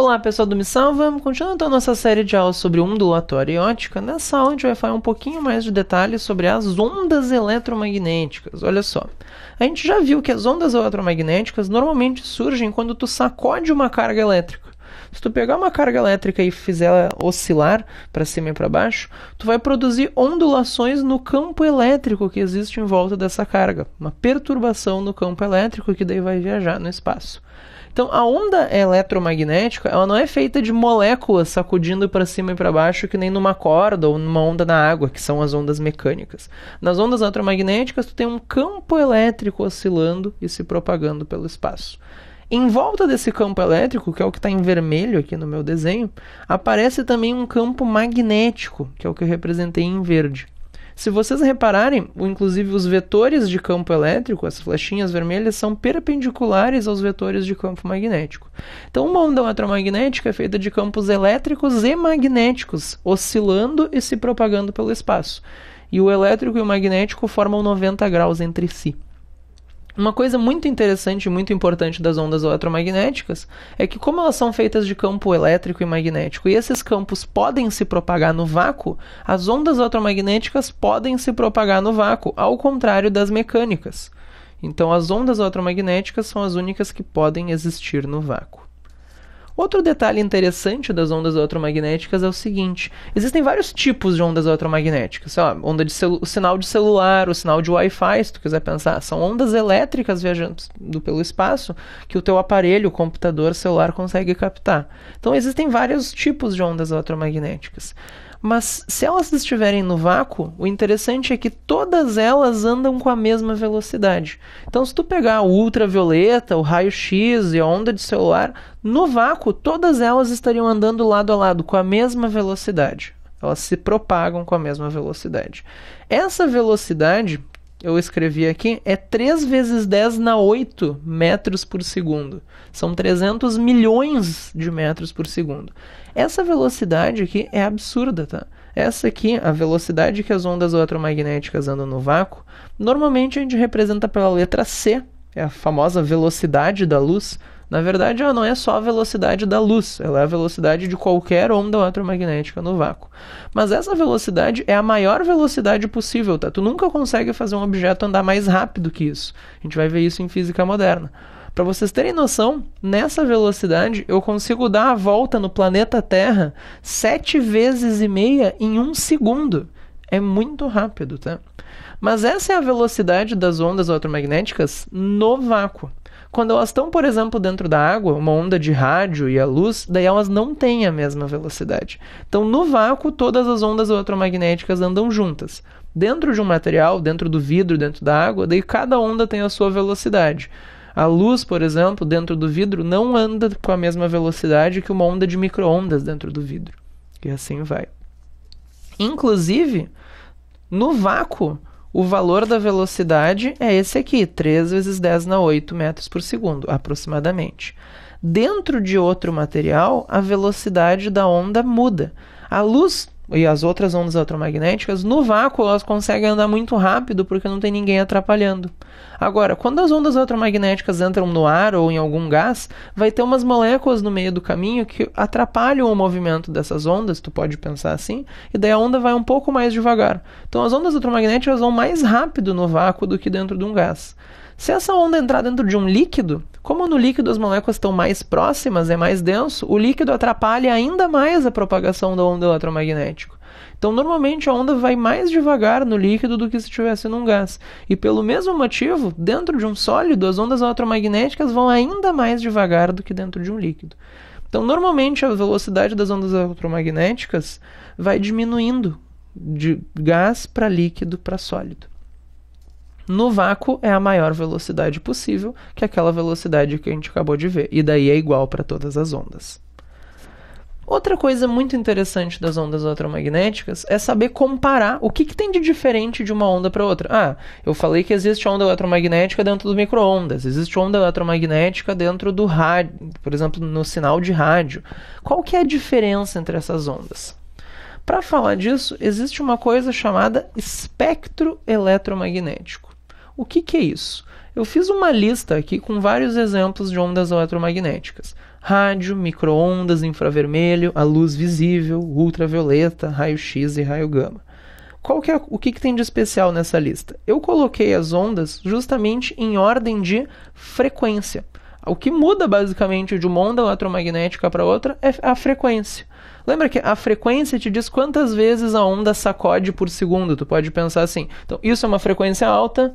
Olá pessoal do Missão, vamos continuar então nossa série de aulas sobre ondulatória e ótica. Nessa aula a gente vai falar um pouquinho mais de detalhes sobre as ondas eletromagnéticas. Olha só, a gente já viu que as ondas eletromagnéticas normalmente surgem quando tu sacode uma carga elétrica. Se tu pegar uma carga elétrica e fizer ela oscilar para cima e para baixo, tu vai produzir ondulações no campo elétrico que existe em volta dessa carga. Uma perturbação no campo elétrico que daí vai viajar no espaço. Então, a onda eletromagnética, ela não é feita de moléculas sacudindo para cima e para baixo, que nem numa corda ou numa onda na água, que são as ondas mecânicas. Nas ondas eletromagnéticas, tu tem um campo elétrico oscilando e se propagando pelo espaço. Em volta desse campo elétrico, que é o que está em vermelho aqui no meu desenho, aparece também um campo magnético, que é o que eu representei em verde. Se vocês repararem, inclusive os vetores de campo elétrico, as flechinhas vermelhas, são perpendiculares aos vetores de campo magnético. Então, uma onda eletromagnética é feita de campos elétricos e magnéticos, oscilando e se propagando pelo espaço. E o elétrico e o magnético formam 90 graus entre si. Uma coisa muito interessante e muito importante das ondas eletromagnéticas é que, como elas são feitas de campo elétrico e magnético, e esses campos podem se propagar no vácuo, as ondas eletromagnéticas podem se propagar no vácuo, ao contrário das mecânicas. Então, as ondas eletromagnéticas são as únicas que podem existir no vácuo. Outro detalhe interessante das ondas eletromagnéticas é o seguinte: existem vários tipos de ondas eletromagnéticas. Sei lá, o sinal de celular, o sinal de Wi-Fi, se tu quiser pensar, são ondas elétricas viajando pelo espaço que o teu aparelho, o computador, celular consegue captar. Então existem vários tipos de ondas eletromagnéticas. Mas se elas estiverem no vácuo, o interessante é que todas elas andam com a mesma velocidade. Então, se tu pegar o ultravioleta, o raio-x e a onda de celular, no vácuo, todas elas estariam andando lado a lado com a mesma velocidade. Elas se propagam com a mesma velocidade. Essa velocidade, eu escrevi aqui, é 3 vezes 10 na 8 metros por segundo. São 300 milhões de metros por segundo. Essa velocidade aqui é absurda, tá? Essa aqui, a velocidade que as ondas eletromagnéticas andam no vácuo, normalmente a gente representa pela letra C, é a famosa velocidade da luz. Na verdade, ela não é só a velocidade da luz, ela é a velocidade de qualquer onda eletromagnética no vácuo. Mas essa velocidade é a maior velocidade possível, tá? Tu nunca consegue fazer um objeto andar mais rápido que isso. A gente vai ver isso em física moderna. Para vocês terem noção, nessa velocidade eu consigo dar a volta no planeta Terra 7 vezes e meia em 1 segundo. É muito rápido, tá? Mas essa é a velocidade das ondas eletromagnéticas no vácuo. Quando elas estão, por exemplo, dentro da água, uma onda de rádio e a luz, daí elas não têm a mesma velocidade. Então, no vácuo, todas as ondas eletromagnéticas andam juntas. Dentro de um material, dentro do vidro, dentro da água, daí cada onda tem a sua velocidade. A luz, por exemplo, dentro do vidro, não anda com a mesma velocidade que uma onda de micro-ondas dentro do vidro. E assim vai. Inclusive, no vácuo, o valor da velocidade é esse aqui, 3 vezes 10 na 8 metros por segundo, aproximadamente. Dentro de outro material, a velocidade da onda muda. A luz e as outras ondas eletromagnéticas, no vácuo, elas conseguem andar muito rápido porque não tem ninguém atrapalhando. Agora, quando as ondas eletromagnéticas entram no ar ou em algum gás, vai ter umas moléculas no meio do caminho que atrapalham o movimento dessas ondas, tu pode pensar assim, e daí a onda vai um pouco mais devagar. Então, as ondas eletromagnéticas vão mais rápido no vácuo do que dentro de um gás. Se essa onda entrar dentro de um líquido, como no líquido as moléculas estão mais próximas, é mais denso, o líquido atrapalha ainda mais a propagação da onda eletromagnética. Então, normalmente a onda vai mais devagar no líquido do que se estivesse num gás. E pelo mesmo motivo, dentro de um sólido, as ondas eletromagnéticas vão ainda mais devagar do que dentro de um líquido. Então, normalmente a velocidade das ondas eletromagnéticas vai diminuindo de gás para líquido para sólido. No vácuo é a maior velocidade possível, que é aquela velocidade que a gente acabou de ver, e daí é igual para todas as ondas. Outra coisa muito interessante das ondas eletromagnéticas é saber comparar o que tem de diferente de uma onda para outra. Ah, eu falei que existe onda eletromagnética dentro do micro-ondas, existe onda eletromagnética dentro do rádio, por exemplo, no sinal de rádio. Qual que é a diferença entre essas ondas? Para falar disso, existe uma coisa chamada espectro eletromagnético. O que é isso? Eu fiz uma lista aqui com vários exemplos de ondas eletromagnéticas. Rádio, micro-ondas, infravermelho, a luz visível, ultravioleta, raio-x e raio-gama. O que tem de especial nessa lista? Eu coloquei as ondas justamente em ordem de frequência. O que muda basicamente de uma onda eletromagnética para outra é a frequência. Lembra que a frequência te diz quantas vezes a onda sacode por segundo. Tu pode pensar assim, então isso é uma frequência alta,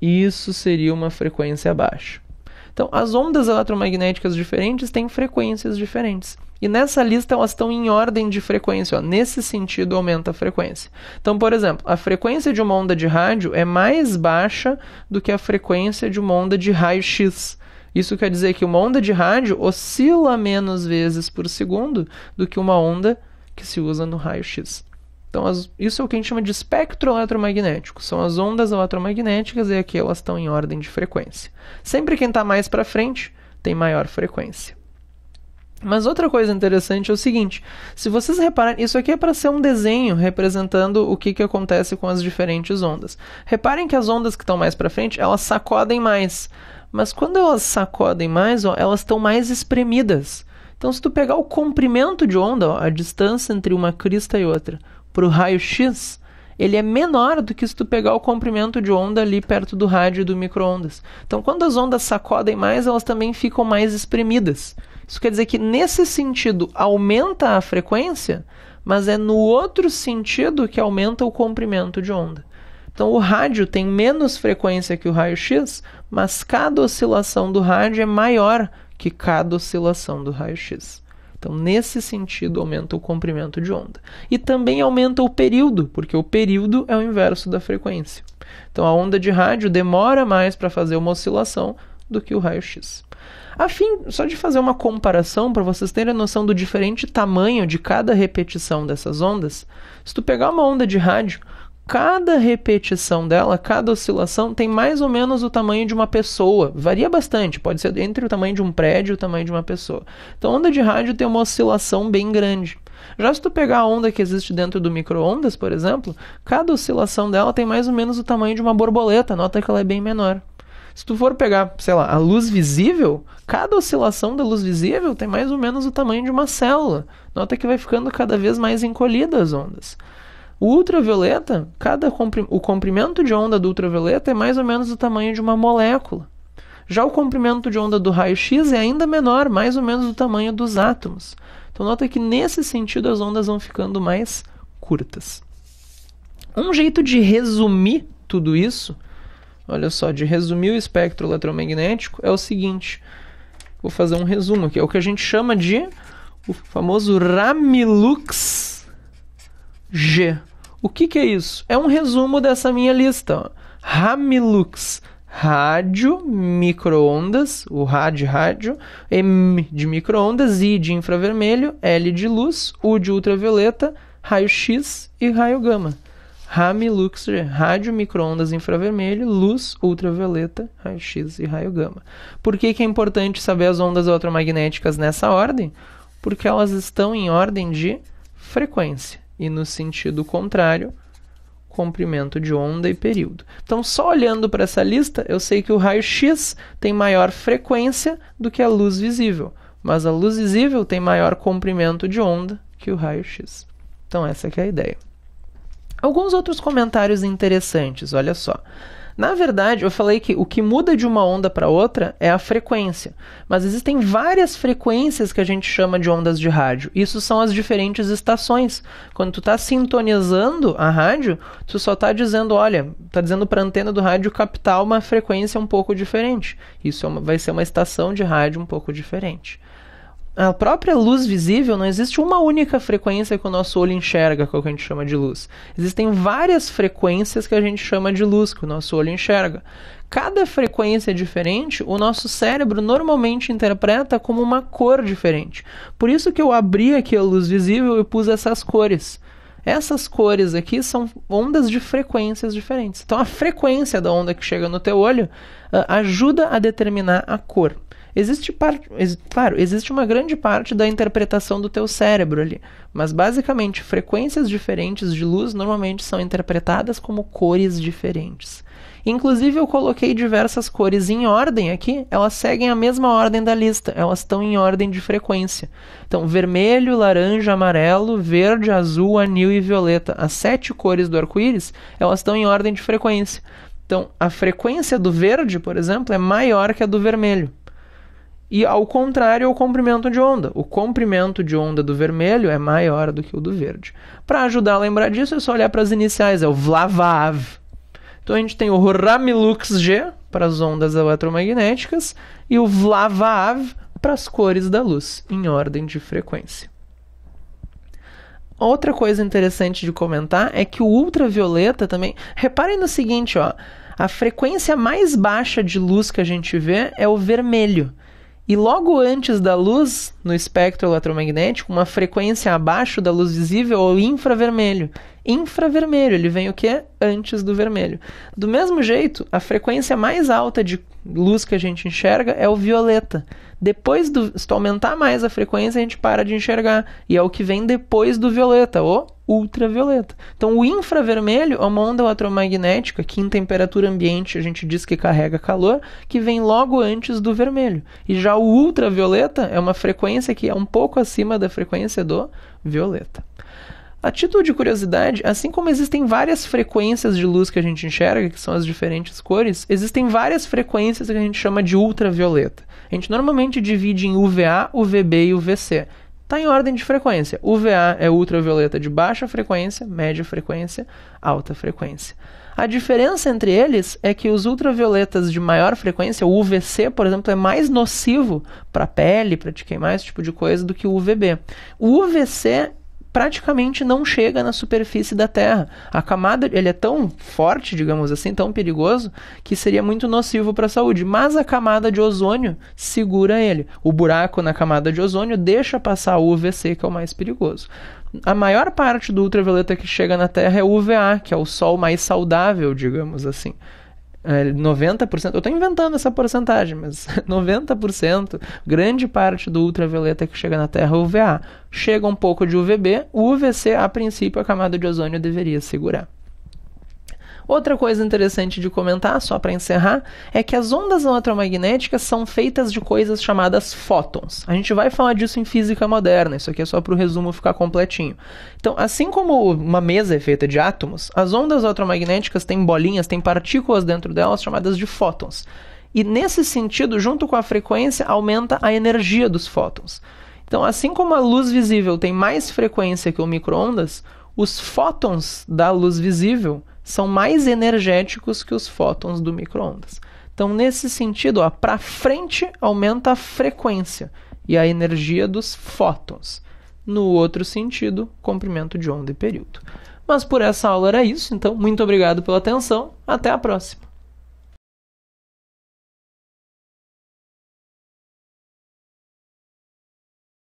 isso seria uma frequência baixa. Então as ondas eletromagnéticas diferentes têm frequências diferentes. E nessa lista elas estão em ordem de frequência. Ó. Nesse sentido aumenta a frequência. Então, por exemplo, a frequência de uma onda de rádio é mais baixa do que a frequência de uma onda de raio-x. Isso quer dizer que uma onda de rádio oscila menos vezes por segundo do que uma onda que se usa no raio-x. Então, isso é o que a gente chama de espectro eletromagnético. São as ondas eletromagnéticas e aqui elas estão em ordem de frequência. Sempre quem está mais para frente tem maior frequência. Mas outra coisa interessante é o seguinte, se vocês repararem, isso aqui é para ser um desenho representando o que acontece com as diferentes ondas. Reparem que as ondas que estão mais para frente, elas sacodem mais. Mas quando elas sacodem mais, ó, elas estão mais espremidas. Então, se tu pegar o comprimento de onda, ó, a distância entre uma crista e outra, para o raio-x, ele é menor do que se tu pegar o comprimento de onda ali perto do rádio e do micro-ondas. Então, quando as ondas sacodem mais, elas também ficam mais espremidas. Isso quer dizer que, nesse sentido, aumenta a frequência, mas é no outro sentido que aumenta o comprimento de onda. Então, o rádio tem menos frequência que o raio-x, mas cada oscilação do rádio é maior que cada oscilação do raio-x. Então, nesse sentido, aumenta o comprimento de onda. E também aumenta o período, porque o período é o inverso da frequência. Então, a onda de rádio demora mais para fazer uma oscilação do que o raio-x. A fim só de fazer uma comparação, para vocês terem a noção do diferente tamanho de cada repetição dessas ondas, se tu pegar uma onda de rádio, cada repetição dela, cada oscilação, tem mais ou menos o tamanho de uma pessoa. Varia bastante, pode ser entre o tamanho de um prédio e o tamanho de uma pessoa. Então, a onda de rádio tem uma oscilação bem grande. Já se tu pegar a onda que existe dentro do micro-ondas, por exemplo, cada oscilação dela tem mais ou menos o tamanho de uma borboleta. Nota que ela é bem menor. Se tu for pegar, sei lá, a luz visível, cada oscilação da luz visível tem mais ou menos o tamanho de uma célula. Nota que vai ficando cada vez mais encolhida as ondas. O ultravioleta, o comprimento de onda do ultravioleta é mais ou menos o tamanho de uma molécula. Já o comprimento de onda do raio-x é ainda menor, mais ou menos o tamanho dos átomos. Então nota que nesse sentido as ondas vão ficando mais curtas. Um jeito de resumir tudo isso, olha só, de resumir o espectro eletromagnético é o seguinte. Vou fazer um resumo aqui. É o que a gente chama de o famoso Ramilux G. O que é isso? É um resumo dessa minha lista. Ó. Ramilux, rádio, micro-ondas, o Rá de rádio, M de micro-ondas, I de infravermelho, L de luz, U de ultravioleta, raio-x e raio-gama. Ramilux G, rádio, micro-ondas, infravermelho, luz, ultravioleta, raio-x e raio-gama. Por que é importante saber as ondas eletromagnéticas nessa ordem? Porque elas estão em ordem de frequência. E no sentido contrário, comprimento de onda e período. Então, só olhando para essa lista, eu sei que o raio-x tem maior frequência do que a luz visível, mas a luz visível tem maior comprimento de onda que o raio-x. Então, essa que é a ideia. Alguns outros comentários interessantes, olha só. Na verdade, eu falei que o que muda de uma onda para outra é a frequência, mas existem várias frequências que a gente chama de ondas de rádio. Isso são as diferentes estações. Quando tu está sintonizando a rádio, tu só está dizendo, olha, está dizendo para a antena do rádio captar uma frequência um pouco diferente. Isso vai ser uma estação de rádio um pouco diferente. A própria luz visível, não existe uma única frequência que o nosso olho enxerga, que é o que a gente chama de luz. Existem várias frequências que a gente chama de luz, que o nosso olho enxerga. Cada frequência diferente, o nosso cérebro normalmente interpreta como uma cor diferente. Por isso que eu abri aqui a luz visível e pus essas cores. Essas cores aqui são ondas de frequências diferentes. Então, a frequência da onda que chega no teu olho ajuda a determinar a cor. Claro, existe uma grande parte da interpretação do teu cérebro ali, mas basicamente frequências diferentes de luz normalmente são interpretadas como cores diferentes. Inclusive eu coloquei diversas cores em ordem aqui, elas seguem a mesma ordem da lista, elas estão em ordem de frequência. Então vermelho, laranja, amarelo, verde, azul, anil e violeta, as 7 cores do arco-íris, elas estão em ordem de frequência. Então a frequência do verde, por exemplo, é maior que a do vermelho. E ao contrário é o comprimento de onda. O comprimento de onda do vermelho é maior do que o do verde. Para ajudar a lembrar disso, é só olhar para as iniciais, é o VLAVAV. Então a gente tem o Ramilux G para as ondas eletromagnéticas e o VLAVAV para as cores da luz, em ordem de frequência. Outra coisa interessante de comentar é que o ultravioleta também... Reparem no seguinte, ó, a frequência mais baixa de luz que a gente vê é o vermelho. E logo antes da luz, no espectro eletromagnético, uma frequência abaixo da luz visível é o infravermelho. Infravermelho, ele vem o quê? Antes do vermelho. Do mesmo jeito, a frequência mais alta de luz que a gente enxerga é o violeta. Depois se tu aumentar mais a frequência, a gente para de enxergar. E é o que vem depois do violeta, o ultravioleta. Então, o infravermelho é uma onda eletromagnética que em temperatura ambiente a gente diz que carrega calor, que vem logo antes do vermelho. E já o ultravioleta é uma frequência que é um pouco acima da frequência do violeta. A título de curiosidade, assim como existem várias frequências de luz que a gente enxerga, que são as diferentes cores, existem várias frequências que a gente chama de ultravioleta. A gente normalmente divide em UVA, UVB e UVC. Está em ordem de frequência. UVA é ultravioleta de baixa frequência, média frequência, alta frequência. A diferença entre eles é que os ultravioletas de maior frequência, o UVC, por exemplo, é mais nocivo para a pele, para te queimar, esse tipo de coisa, do que o UVB. O UVC praticamente não chega na superfície da Terra. A camada, ele é tão forte, digamos assim, tão perigoso, que seria muito nocivo para a saúde. Mas a camada de ozônio segura ele. O buraco na camada de ozônio deixa passar o UVC, que é o mais perigoso. A maior parte do ultravioleta que chega na Terra é o UVA, que é o sol mais saudável, digamos assim. 90%, eu estou inventando essa porcentagem, mas 90%, grande parte do ultravioleta que chega na Terra é o UVA. Chega um pouco de UVB, o UVC, a princípio, a camada de ozônio deveria segurar. Outra coisa interessante de comentar, só para encerrar, é que as ondas eletromagnéticas são feitas de coisas chamadas fótons. A gente vai falar disso em física moderna, isso aqui é só para o resumo ficar completinho. Então, assim como uma mesa é feita de átomos, as ondas eletromagnéticas têm bolinhas, têm partículas dentro delas chamadas de fótons. E nesse sentido, junto com a frequência, aumenta a energia dos fótons. Então, assim como a luz visível tem mais frequência que o micro-ondas, os fótons da luz visível são mais energéticos que os fótons do micro-ondas. Então, nesse sentido, para frente aumenta a frequência e a energia dos fótons. No outro sentido, comprimento de onda e período. Mas por essa aula era isso, então muito obrigado pela atenção, até a próxima.